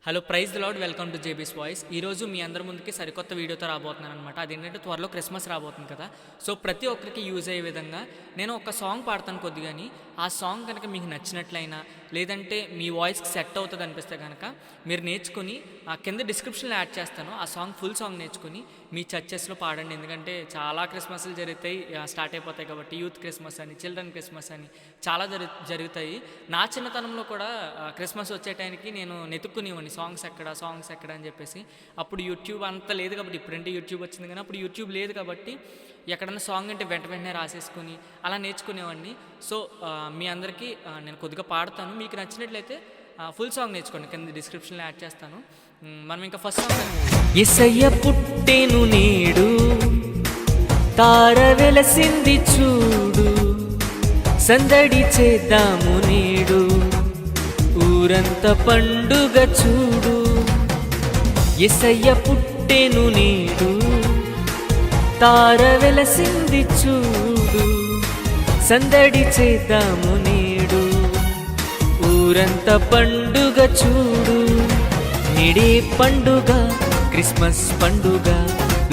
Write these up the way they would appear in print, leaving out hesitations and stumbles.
Hello praise the lord, welcome to J B's voice. ఈరోజు మీ అందరి ముందుకి సరికొత్త వీడియోతో రాబోతున్నాను అనమాట. అదేంటంటే త్వరలో క్రిస్మస్ రాబోతుంది కదా. సో ప్రతి ఒక్కరికి యూజ్ అయ్యే విధంగా నేను ఒక సాంగ్ పాడతాను కొద్దిగాని. ఆ సాంగ్ కనుక మీకు నచ్చినట్లయినా లేదంటే మీ వాయిస్కి సెట్ అవుతుంది అనిపిస్తే కనుక మీరు నేర్చుకుని కింద డిస్క్రిప్షన్లో యాడ్ చేస్తాను. ఆ సాంగ్ ఫుల్ సాంగ్ నేర్చుకుని మీ చర్చెస్లో పాడండి. ఎందుకంటే చాలా క్రిస్మస్లు జరుగుతాయి, స్టార్ట్ అయిపోతాయి కాబట్టి. యూత్ క్రిస్మస్ అని, చిల్డ్రన్ క్రిస్మస్ అని చాలా జరుగుతాయి. నా చిన్నతనంలో కూడా క్రిస్మస్ వచ్చే టైంకి నేను నెతుక్కునేవాడిని సాంగ్స్ ఎక్కడ అని చెప్పేసి. అప్పుడు యూట్యూబ్ అంత లేదు కాబట్టి, ఇప్పుడంటే యూట్యూబ్ వచ్చింది కానీ అప్పుడు యూట్యూబ్ లేదు కాబట్టి ఎక్కడన్నా సాంగ్ అంటే వెంటనే రాసేసుకుని అలా నేర్చుకునేవాడిని. సో మీ అందరికీ నేను కొద్దిగా పాడతాను, మీకు నచ్చినట్లయితే ఫుల్ సాంగ్ నేర్చుకోండి. కింద డిస్క్రిప్షన్లో యాడ్ చేస్తాను. మనం ఇంకా ఫస్ట్ సాంగ్ యేసయ్య పుట్టెను నేడు, తార వెలసింది చూడు, సందడి చేద్దాము నేడు, ఊరంత పండుగ చూడు. యేసయ్య పుట్టెను నేడు, తార వెలసింది చూడు, సందడి చేద్దాము నేడు, ఊరంత పండుగ చూడు. నేడే పండుగ, క్రిస్మస్ పండుగ,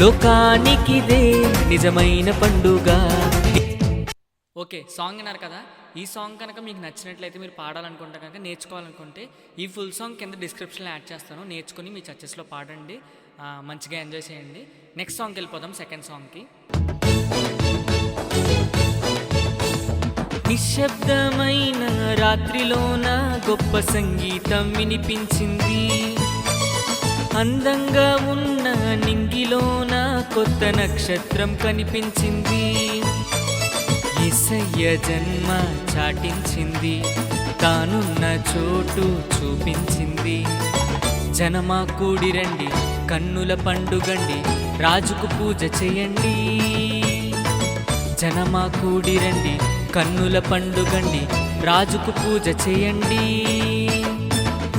లోకానికిదే నిజమైన పండుగ. ఓకే, సాంగ్ విన్నారు కదా. ఈ సాంగ్ కనుక మీకు నచ్చినట్లయితే, మీరు పాడాలనుకుంటే కనుక, నేర్చుకోవాలనుకుంటే ఈ ఫుల్ సాంగ్ కింద డిస్క్రిప్షన్లో యాడ్ చేస్తాను. నేర్చుకుని మీ చర్చెస్లో పాడండి, మంచిగా ఎంజాయ్ చేయండి. నెక్స్ట్ సాంగ్కి వెళ్ళిపోదాం, సెకండ్ సాంగ్కి. నిశ్శబ్దమైన రాత్రిలోన గొప్ప సంగీతం వినిపించింది, అందంగా ఉన్న నింగిలోన కొత్త నక్షత్రం కనిపించింది. యేసయ్య జన్మ చాటించింది, తానున్న చోటు చూపించింది. జనమా కూడి రండి, కన్నుల పండుగండి, రాజుకు పూజ చేయండి. జనమా కూడి రండి, కన్నుల పండుగండి, రాజుకు పూజ చేయండి.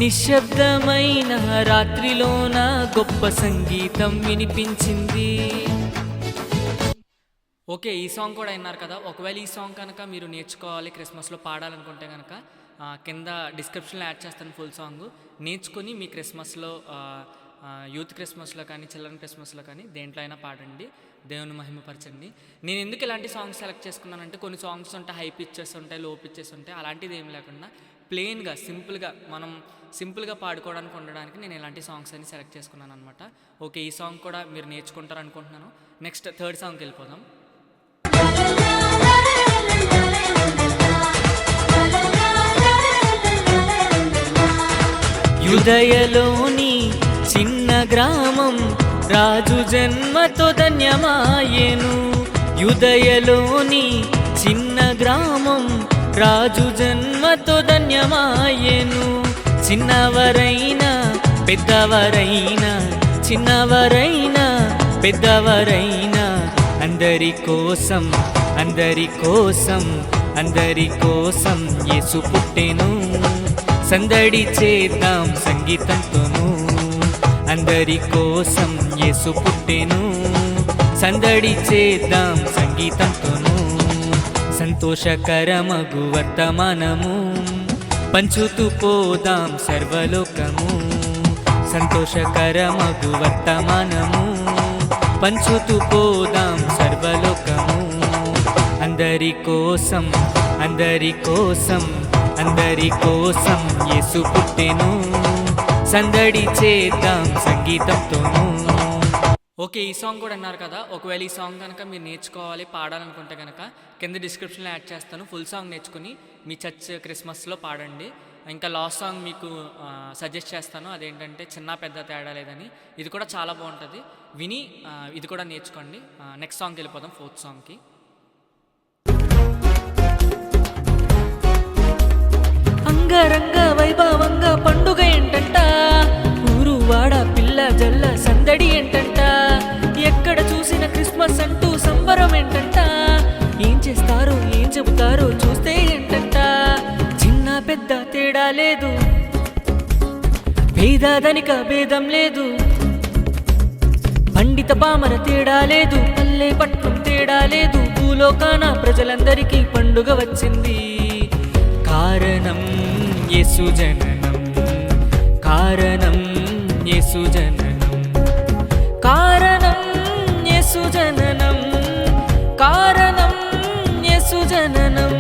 నిశ్శబ్దమైన రాత్రిలోన గొప్ప సంగీతం వినిపించింది. ఓకే, ఈ సాంగ్ కూడా విన్నారు కదా. ఒకవేళ ఈ సాంగ్ కనుక మీరు నేర్చుకోవాలి, క్రిస్మస్లో పాడాలనుకుంటే కనుక కింద డిస్క్రిప్షన్లో యాడ్ చేస్తాను ఫుల్ సాంగ్. నేర్చుకుని మీ క్రిస్మస్లో, యూత్ క్రిస్మస్లో కానీ చిల్డ్రన్ క్రిస్మస్లో కానీ దేంట్లో అయినా పాడండి, దేవుని మహిమపరచండి. నేను ఎందుకు ఇలాంటి సాంగ్స్ సెలెక్ట్ చేసుకున్నానంటే, కొన్ని సాంగ్స్ ఉంటాయి హై పిచ్చెస్ ఉంటాయి, లో పిచ్చెస్ ఉంటాయి. అలాంటిది ఏమి లేకుండా ప్లెయిన్గా మనం సింపుల్గా పాడుకోవడానికి ఉండడానికి నేను ఇలాంటి సాంగ్స్ అని సెలెక్ట్ చేసుకున్నాను అనమాట. ఓకే, ఈ సాంగ్ కూడా మీరు నేర్చుకుంటారు అనుకుంటున్నాను. నెక్స్ట్ థర్డ్ సాంగ్కి వెళ్ళిపోదాం. యూదయలోని చిన్న గ్రామం, రాజు జన్మతో ధన్యమాయెను. యూదయలోని చిన్న గ్రామం, రాజు జన్మతో ధన్యమాయెను. చిన్నవరైనా పెద్దవరైనా, చిన్నవరైనా పెద్దవరైనా, అందరి కోసం అందరి కోసం అందరి కోసం యేసు పుట్టెను. సందడి చేద్దాం సంగీతంతోను, అందరి కోసం యేసు పుట్టెను. సందడి చేద్దాం సంగీతంతోను, సంతోషకరమగు వర్తమానము పంచుతూ పోదాం సర్వలోకము. సంతోషకరమగు వర్తమానము పంచుతూ పోదాం సర్వలోకము. అందరి కోసం అందరి కోసం అందరి కోసం యేసు పుట్టెను. సందడి చేద్దాం సంగీతంతోను. ఓకే, ఈ సాంగ్ కూడా అన్నారు కదా. ఒకవేళ ఈ సాంగ్ కనుక మీరు నేర్చుకోవాలి, పాడాలనుకుంటే కనుక కింద డిస్క్రిప్షన్లో యాడ్ చేస్తాను. ఫుల్ సాంగ్ నేర్చుకుని మీ చర్చ్ క్రిస్మస్లో పాడండి. ఇంకా లాస్ట్ సాంగ్ మీకు సజెస్ట్ చేస్తాను, అదేంటంటే చిన్న పెద్ద తేడా లేదని. ఇది కూడా చాలా బాగుంటుంది, విని ఇది కూడా నేర్చుకోండి. నెక్స్ట్ సాంగ్కి వెళ్ళిపోదాం, ఫోర్త్ సాంగ్కి. అంగరంగ వైభవంగా పండుగ ఏంటంట, ఊరు వాడ పిల్ల జల్ల సందడి ఏంటంట, ఎక్కడ చూసిన క్రిస్మస్ అంటూ సంబరం ఏంటంట. ఏం చేస్తారో ఏం చెబుతారో చూస్తే ఏంటంట, చిన్న పెద్ద తేడా లేదు, భేదాదనిక భేదం లేదు, పండిత పామర తేడా లేదు, పల్లె పట్నం తేడా లేదు, భూలోకాన ప్రజలందరికీ పండుగ వచ్చింది. కారణం యేసు జననం, కారణం యేసు జననం, కారణం యేసు జననం, కారణం యేసు జననం.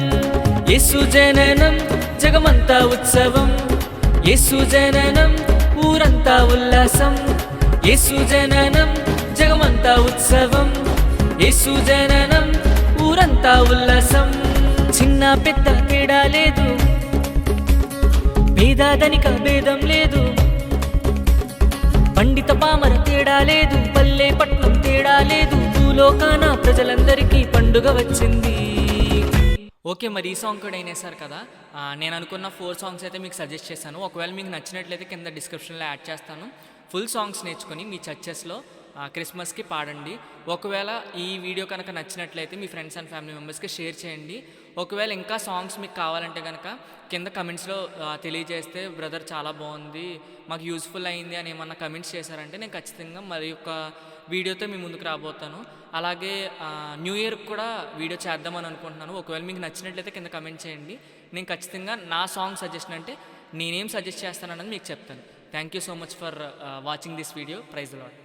యేసు జననం జగమంతా ఉత్సవం, యేసు జననం ఊరంతా ఉల్లాసం. యేసు జననం జగమంతా ఉత్సవం, యేసు జననం ఊరంతా ఉల్లాసం. చిన్న పెద్ద తేడా లేదు, భేదాదనిక భేదం లేదు, పండిత పామర తేడా లేదు, పల్లె పట్నం తేడా లేదు, భూలోకాన ప్రజలందరికీ పండుగ వచ్చింది. ఓకే, మరి ఈ సాంగ్ కూడా అయినేసారు కదా. నేను అనుకున్న 4 సాంగ్స్ అయితే మీకు సజెస్ట్ చేశాను. ఒకవేళ మీకు నచ్చినట్లయితే కింద డిస్క్రిప్షన్లో యాడ్ చేస్తాను. ఫుల్ సాంగ్స్ నేర్చుకొని మీ చర్చెస్లో క్రిస్మస్కి పాడండి. ఒకవేళ ఈ వీడియో కనుక నచ్చినట్లయితే మీ ఫ్రెండ్స్ అండ్ ఫ్యామిలీ మెంబర్స్కి షేర్ చేయండి. ఒకవేళ ఇంకా సాంగ్స్ మీకు కావాలంటే కనుక కింద కమెంట్స్లో తెలియజేస్తే, బ్రదర్ చాలా బాగుంది, మాకు యూస్ఫుల్ అయింది అని ఏమన్నా కమెంట్స్ చేశారంటే నేను ఖచ్చితంగా మరి ఒక వీడియోతో మీ ముందుకు రాబోతాను. అలాగే న్యూ ఇయర్కి కూడా వీడియో చేద్దామని అనుకుంటున్నాను. ఒకవేళ మీకు నచ్చినట్లయితే కింద కమెంట్ చేయండి. నేను ఖచ్చితంగా నా సాంగ్ సజెషన్ అంటే నేనేం సజెస్ట్ చేస్తానన్నది మీకు చెప్తాను. Thank you so much for watching this video. Praise the lord.